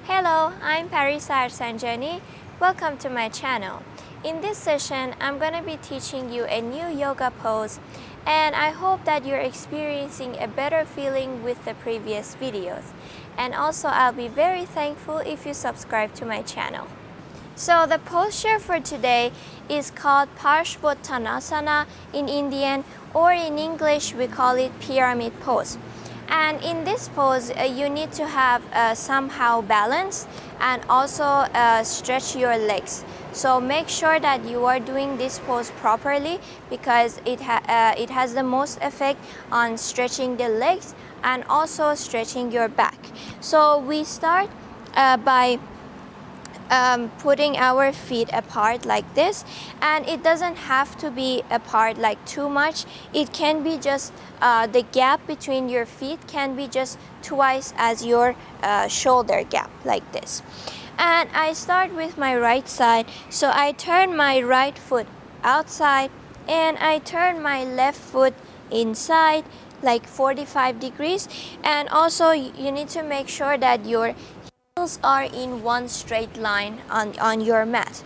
Hello, I'm Parisa. Welcome to my channel. In this session, I'm going to be teaching you a new yoga pose, and I hope that you're experiencing a better feeling with the previous videos. And also, I'll be very thankful if you subscribe to my channel. So the posture for today is called Parsvottanasana in Indian, or in English we call it pyramid pose. And in this pose, you need to have somehow balance and also stretch your legs. So make sure that you are doing this pose properly, because it has the most effect on stretching the legs and also stretching your back. So we start by putting our feet apart like this, and it doesn't have to be apart like too much. It can be just the gap between your feet can be just twice as your shoulder gap, like this. And I start with my right side, so I turn my right foot outside and I turn my left foot inside like 45 degrees. And also you need to make sure that your heels are in one straight line on your mat.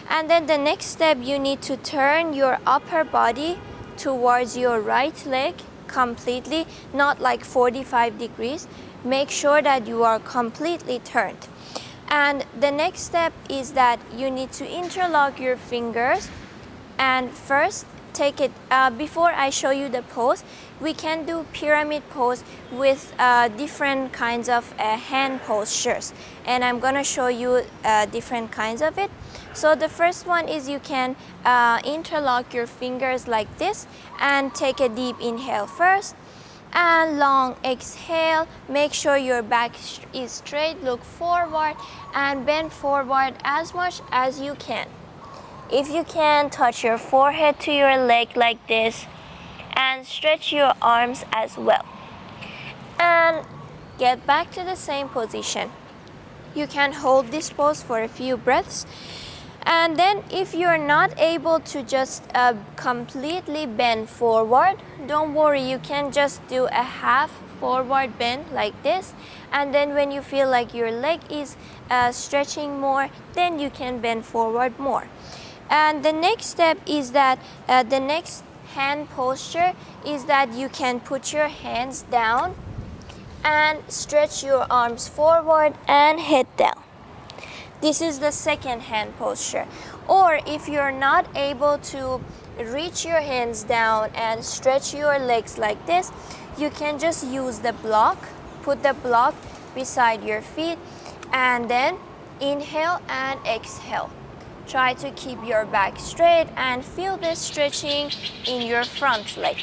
And then the next step, you need to turn your upper body towards your right leg completely, not like 45 degrees. Make sure that you are completely turned. And the next step is that you need to interlock your fingers. And first, take it before I show you the pose, we can do pyramid pose with different kinds of hand postures, and I'm gonna show you different kinds of it. So the first one is you can interlock your fingers like this and take a deep inhale first and long exhale. Make sure your back is straight, look forward and bend forward as much as you can. If you can, touch your forehead to your leg like this and stretch your arms as well. And get back to the same position. You can hold this pose for a few breaths. And then if you're not able to just completely bend forward, don't worry, you can just do a half forward bend like this. And then when you feel like your leg is stretching more, then you can bend forward more. And the next step is that the next hand posture is that you can put your hands down and stretch your arms forward and head down. This is the second hand posture. Or if you're not able to reach your hands down and stretch your legs like this, you can just use the block. Put the block beside your feet and then inhale and exhale. Try to keep your back straight and feel the stretching in your front leg.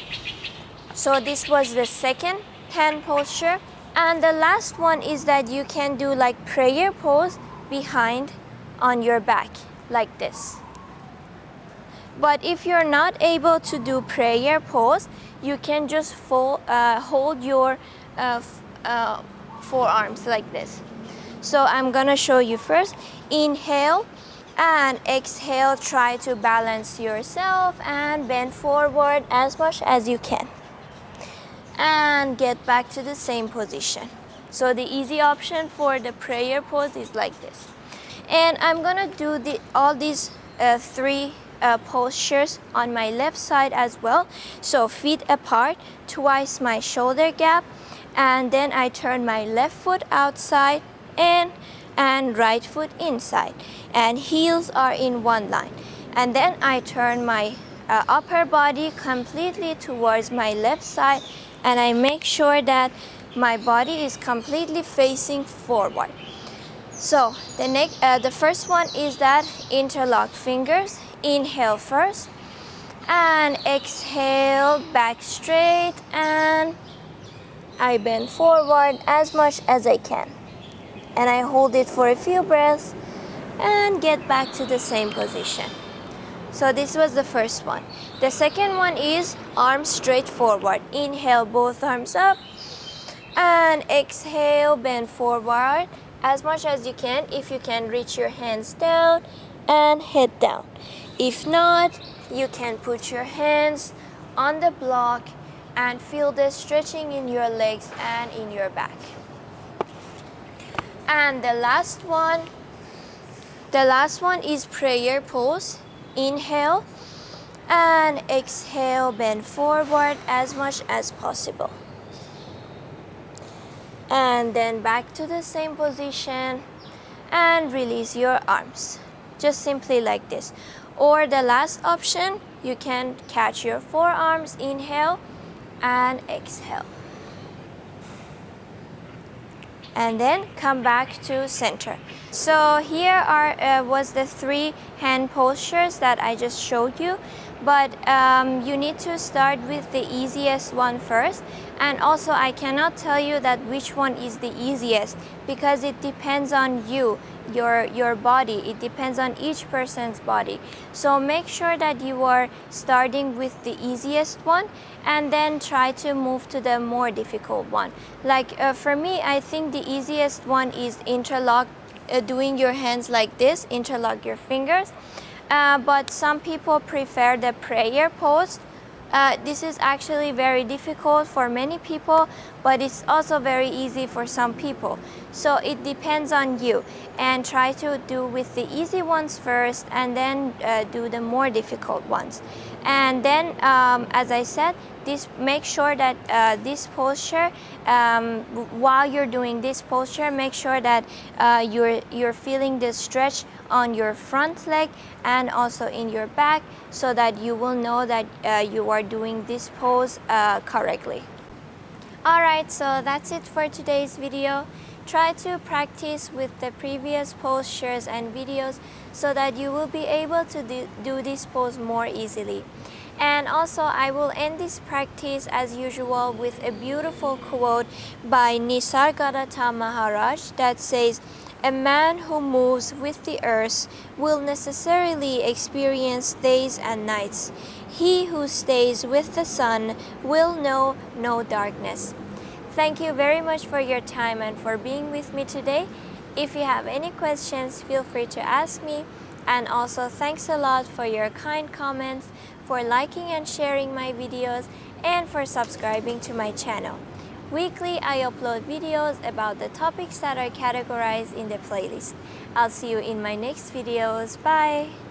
So this was the second hand posture. And the last one is that you can do like prayer pose behind on your back like this. But if you're not able to do prayer pose, you can just hold your forearms like this. So I'm gonna show you first. Inhale and exhale, try to balance yourself and bend forward as much as you can. And get back to the same position. So the easy option for the prayer pose is like this. And I'm gonna do all these three postures on my left side as well. So feet apart, twice my shoulder gap, and then I turn my left foot outside and right foot inside, and heels are in one line. And then I turn my upper body completely towards my left side, and I make sure that my body is completely facing forward. So the first one is that interlock fingers. Inhale first and exhale, back straight, and I bend forward as much as I can. And I hold it for a few breaths and get back to the same position. So this was the first one. The second one is arms straight forward. Inhale, both arms up, and exhale, bend forward as much as you can. If you can, reach your hands down and head down. If not, you can put your hands on the block and feel the stretching in your legs and in your back. And the last one is prayer pose. Inhale and exhale, bend forward as much as possible. And then back to the same position and release your arms. Just simply like this. Or the last option, you can catch your forearms, inhale and exhale. And then come back to center. So here was the 3 hand postures that I just showed you, but you need to start with the easiest one first. And also I cannot tell you that which one is the easiest because it depends on you, your body. It depends on each person's body. So make sure that you are starting with the easiest one and then try to move to the more difficult one. Like for me, I think the easiest one is interlock, doing your hands like this, interlock your fingers. But some people prefer the prayer pose. This is actually very difficult for many people, but it's also very easy for some people. So it depends on you, and try to do with the easy ones first and then do the more difficult ones. And then as I said, make sure that this posture, while you're doing this posture, make sure that you're feeling the stretch on your front leg and also in your back, so that you will know that you are doing this pose correctly. Alright, so that's it for today's video. Try to practice with the previous postures and videos so that you will be able to do this pose more easily. And also I will end this practice as usual with a beautiful quote by Nisargadatta Maharaj that says, "A man who moves with the earth will necessarily experience days and nights. He who stays with the sun will know no darkness." Thank you very much for your time and for being with me today. If you have any questions, feel free to ask me. And also thanks a lot for your kind comments, for liking and sharing my videos, and for subscribing to my channel. Weekly, I upload videos about the topics that are categorized in the playlist. I'll see you in my next videos. Bye!